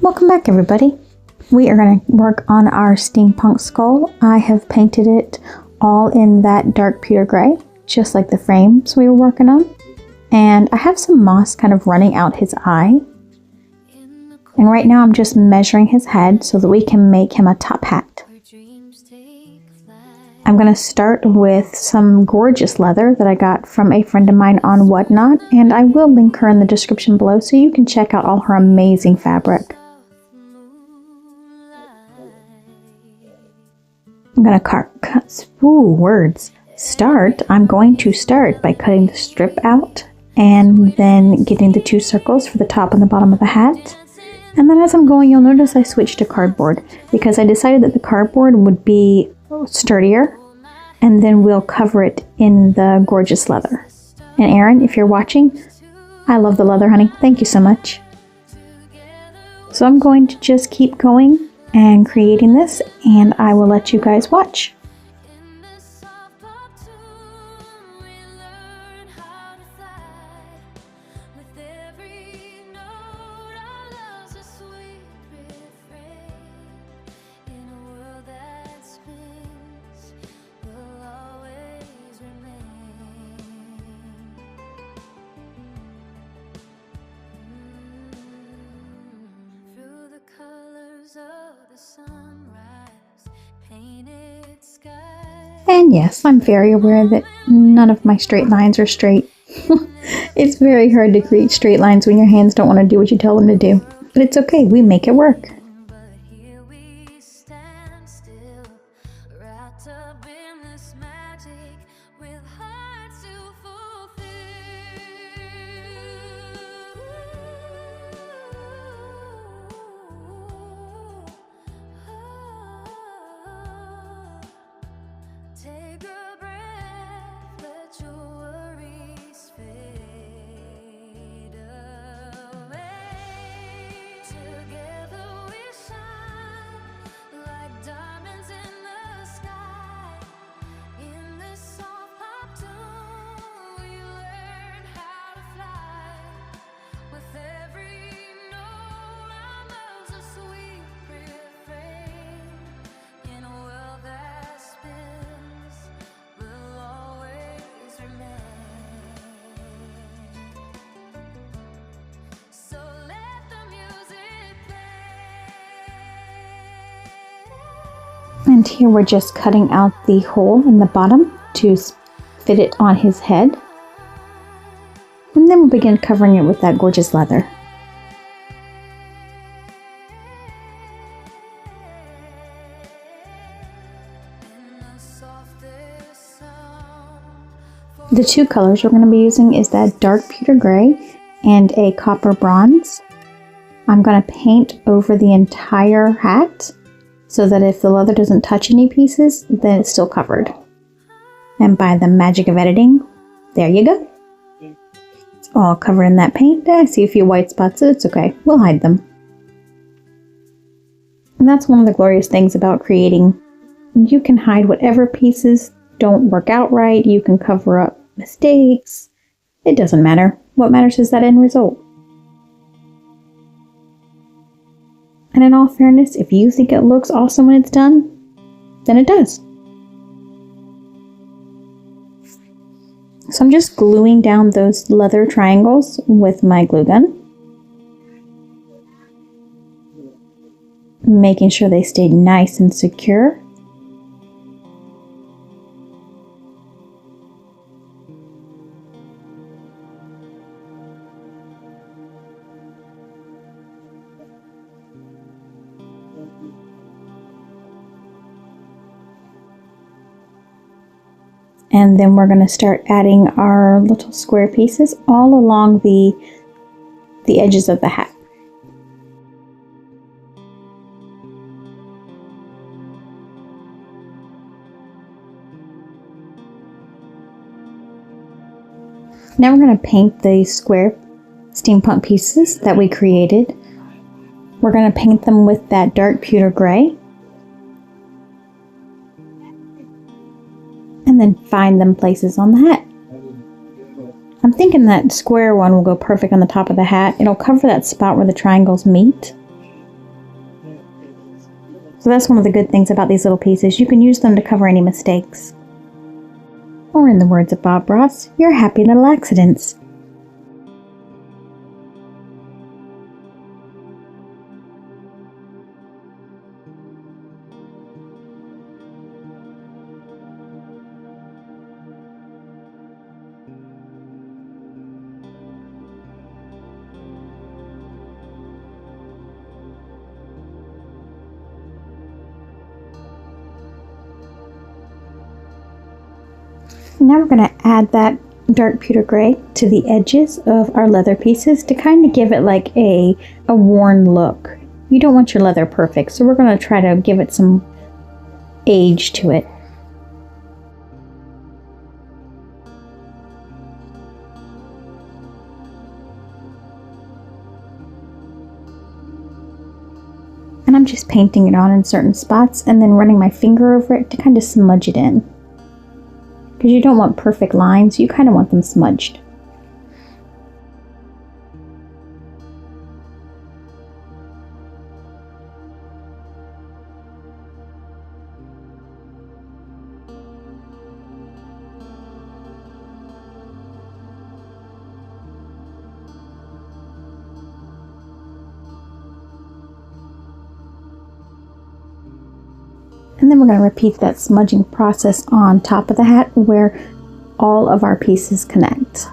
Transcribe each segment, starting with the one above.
Welcome back, everybody. We are going to work on our steampunk skull. I have painted it all in that dark pewter gray, just like the frames we were working on. And I have some moss kind of running out his eye. And right now I'm just measuring his head so that we can make him a top hat. I'm going to start with some gorgeous leather that I got from a friend of mine on Whatnot, and I will link her in the description below so you can check out all her amazing fabric. I'm going to I'm going to start by cutting the strip out and then getting the 2 circles for the top and the bottom of the hat. And then as I'm going, you'll notice I switched to cardboard because I decided that the cardboard would be sturdier, and then we'll cover it in the gorgeous leather. And Erin, if you're watching, I love the leather, honey. Thank you so much. So I'm going to just keep going and creating this, and I will let you guys watch. And yes, I'm very aware that none of my straight lines are straight. It's very hard to create straight lines when your hands don't want to do what you tell them to do. But it's okay, we make it work. And here we're just cutting out the hole in the bottom to fit it on his head. And then we'll begin covering it with that gorgeous leather. The 2 colors we're going to be using is that dark pewter gray and a copper bronze. I'm going to paint over the entire hat so that if the leather doesn't touch any pieces, then it's still covered. And by the magic of editing, there you go. It's all covered in that paint. I see a few white spots, so it's okay. We'll hide them. And that's one of the glorious things about creating. You can hide whatever pieces don't work out right. You can cover up mistakes. It doesn't matter. What matters is that end result. And in all fairness, if you think it looks awesome when it's done, then it does. So I'm just gluing down those leather triangles with my glue gun, making sure they stay nice and secure. And then we're going to start adding our little square pieces all along the edges of the hat. Now we're going to paint the square steampunk pieces that we created. We're going to paint them with that dark pewter gray. And then find them places on the hat. I'm thinking that square one will go perfect on the top of the hat. It'll cover that spot where the triangles meet. So that's one of the good things about these little pieces. You can use them to cover any mistakes. Or in the words of Bob Ross, your happy little accidents. Now we're going to add that dark pewter gray to the edges of our leather pieces to kind of give it like a worn look. You don't want your leather perfect, so we're going to try to give it some age to it. And I'm just painting it on in certain spots and then running my finger over it to kind of smudge it in. Because you don't want perfect lines, you kind of want them smudged. And then we're going to repeat that smudging process on top of the hat where all of our pieces connect.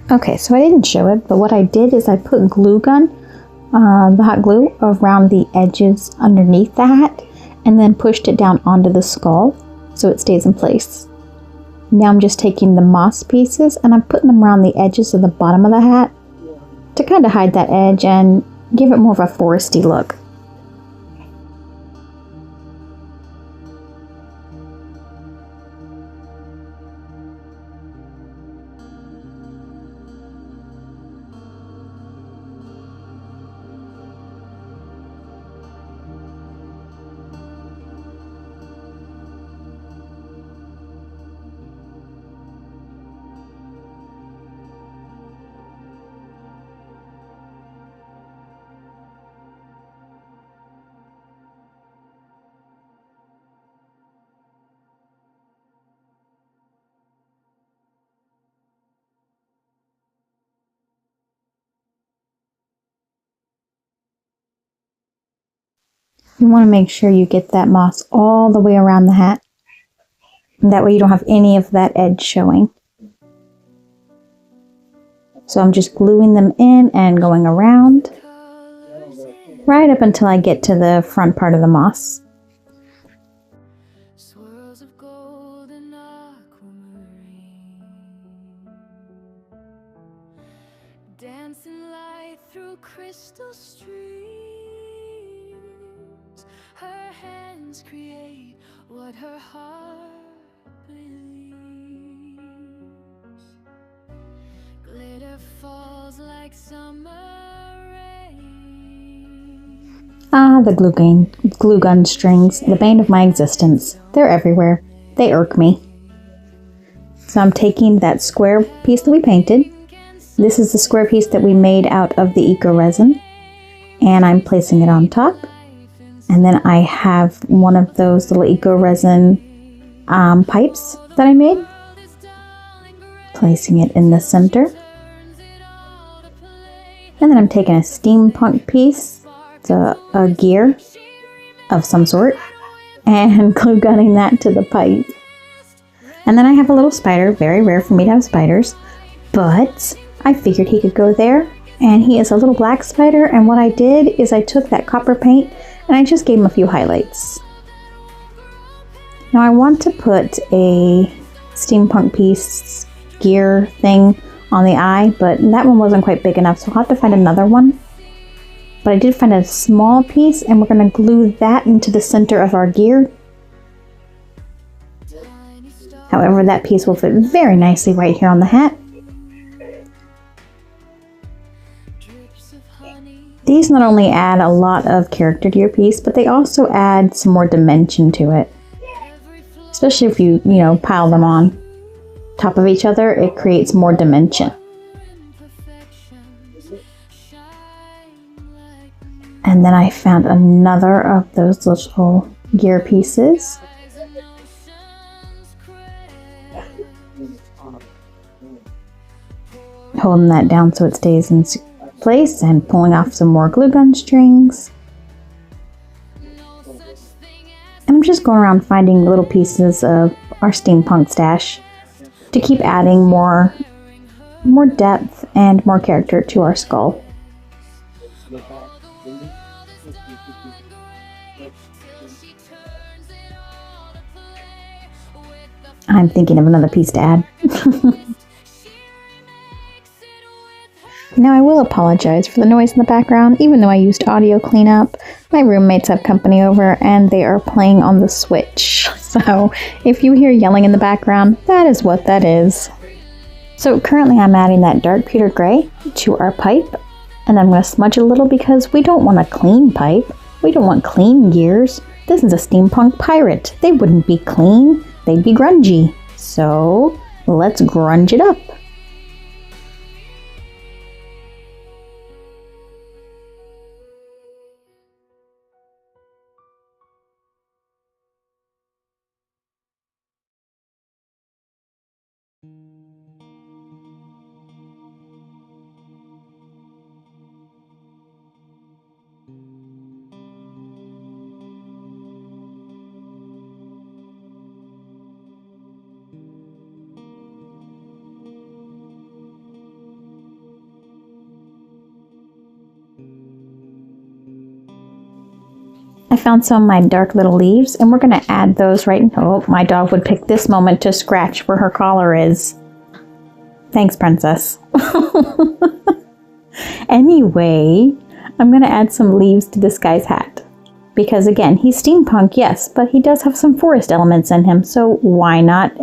Okay, so I didn't show it, but what I did is I put glue gun, the hot glue, around the edges underneath the hat and then pushed it down onto the skull so it stays in place. Now I'm just taking the moss pieces and I'm putting them around the edges of the bottom of the hat to kind of hide that edge and give it more of a foresty look. You want to make sure you get that moss all the way around the hat. And that way you don't have any of that edge showing. So I'm just gluing them in and going around right up until I get to the front part of the moss. Dancing light through crystal streams, her hands create what her heart believes. Glitter falls like summer rain. Ah, the glue gun strings, the bane of my existence. They're everywhere. They irk me. So I'm taking that square piece that we painted. This is the square piece that we made out of the eco resin, and I'm placing it on top. And then I have one of those little eco resin pipes that I made, placing it in the center. And then I'm taking a steampunk piece, it's a gear of some sort, and glue gunning that to the pipe. And then I have a little spider, very rare for me to have spiders, but I figured he could go there, and he is a little black spider, and what I did is I took that copper paint and I just gave him a few highlights. Now I want to put a steampunk piece gear thing on the eye, but that one wasn't quite big enough, so I'll have to find another one. But I did find a small piece, and we're going to glue that into the center of our gear. However, that piece will fit very nicely right here on the hat. These not only add a lot of character to your piece, but they also add some more dimension to it. Especially if you pile them on top of each other, it creates more dimension. And then I found another of those little gear pieces. Holding that down so it stays in place and pulling off some more glue gun strings. And I'm just going around finding little pieces of our steampunk stash to keep adding more depth and more character to our skull. I'm thinking of another piece to add. Now I will apologize for the noise in the background. Even though I used Audiio cleanup, my roommates have company over and they are playing on the Switch. So if you hear yelling in the background, that is what that is. So currently I'm adding that dark pewter gray to our pipe, and I'm going to smudge it a little because we don't want a clean pipe. We don't want clean gears. This is a steampunk pirate. They wouldn't be clean. They'd be grungy. So let's grunge it up. I found some of my dark little leaves, and we're going to add those right. Oh, my dog would pick this moment to scratch where her collar is. Thanks, princess. Anyway, I'm going to add some leaves to this guy's hat. Because again, he's steampunk, yes, but he does have some forest elements in him, so why not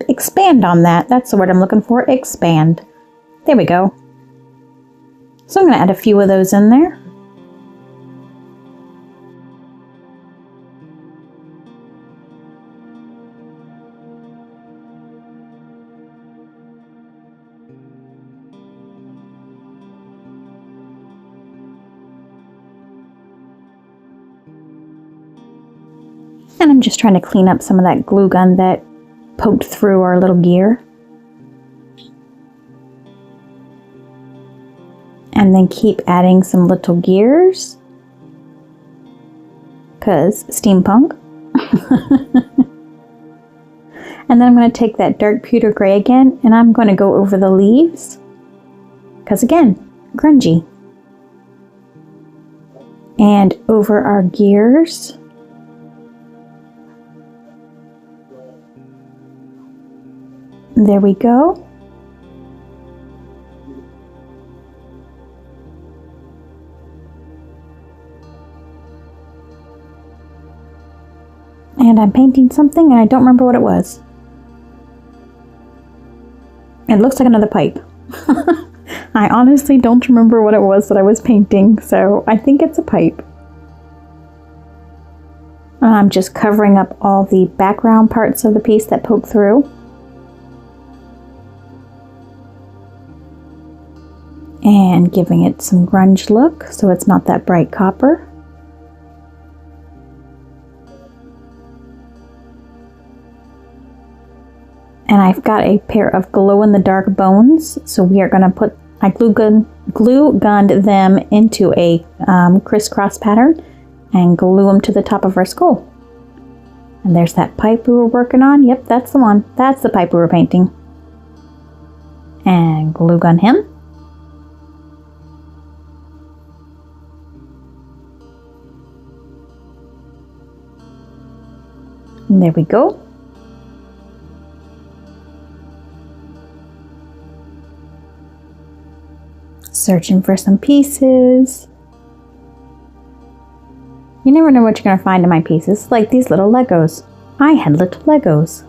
expand on that? That's the word I'm looking for, expand. There we go. So I'm going to add a few of those in there. And I'm just trying to clean up some of that glue gun that poked through our little gear. And then keep adding some little gears. Because steampunk. And then I'm going to take that dark pewter gray again, and I'm going to go over the leaves. Because again, grungy. And over our gears. There we go. And I'm painting something and I don't remember what it was. It looks like another pipe. I honestly don't remember what it was that I was painting, so I think it's a pipe. I'm just covering up all the background parts of the piece that poke through. And giving it some grunge look so it's not that bright copper. And I've got a pair of glow-in-the-dark bones, so we are going to put, I glue gunned them into a crisscross pattern and glue them to the top of our skull. And there's that pipe we were working on. Yep, that's the one. That's the pipe we were painting. And glue gun him. And there we go. Searching for some pieces. You never know what you're going to find in my pieces, like these little Legos. I had little Legos.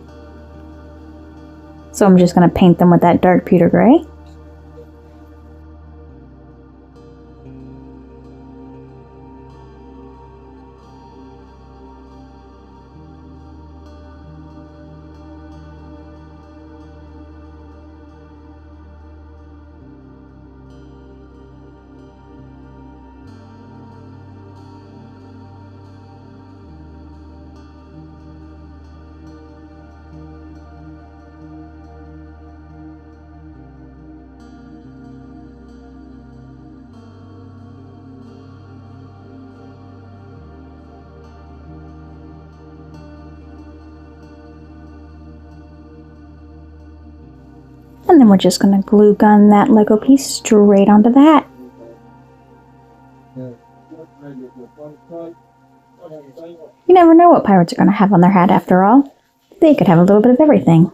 So I'm just going to paint them with that dark pewter gray. And then we're just going to glue gun that Lego piece straight onto the hat. You never know what pirates are going to have on their hat after all. They could have a little bit of everything.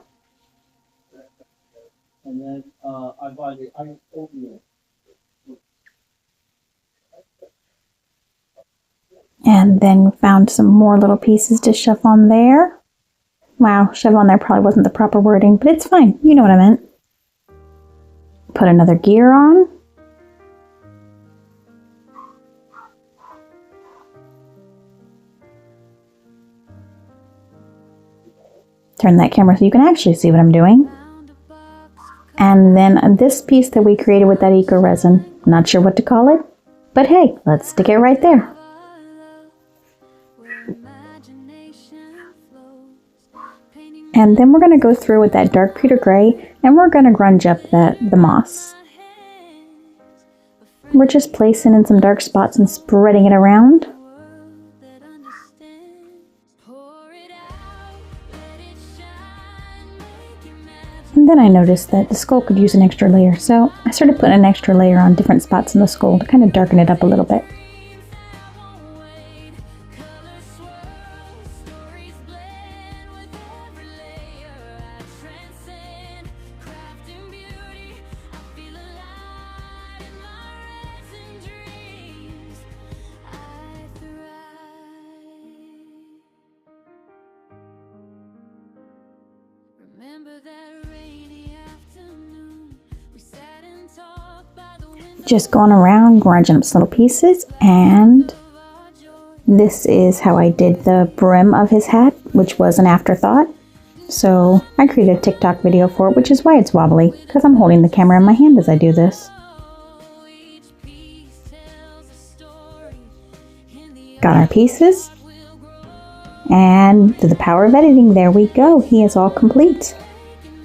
And then I buy the Audiio. And then found some more little pieces to shove on there. Wow, shove on there probably wasn't the proper wording, but it's fine. You know what I meant. Put another gear on. Turn that camera so you can actually see what I'm doing. And then this piece that we created with that eco resin, not sure what to call it, but hey, let's stick it right there. And then we're going to go through with that dark pewter gray and we're going to grunge up the moss. We're just placing in some dark spots and spreading it around. And then I noticed that the skull could use an extra layer, so I started putting an extra layer on different spots in the skull to kind of darken it up a little bit. Just going around grunging up some little pieces, and this is how I did the brim of his hat, which was an afterthought. So I created a TikTok video for it, which is why it's wobbly, because I'm holding the camera in my hand as I do this. Got our pieces, and through the power of editing, there we go. He is all complete.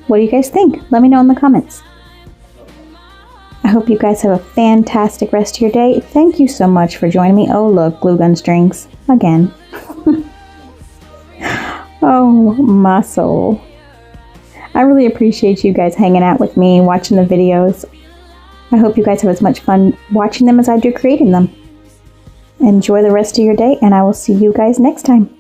What do you guys think? Let me know in the comments. I hope you guys have a fantastic rest of your day. Thank you so much for joining me. Oh look, glue gun strings again. Oh, my soul. I really appreciate you guys hanging out with me, watching the videos. I hope you guys have as much fun watching them as I do creating them. Enjoy the rest of your day, and I will see you guys next time.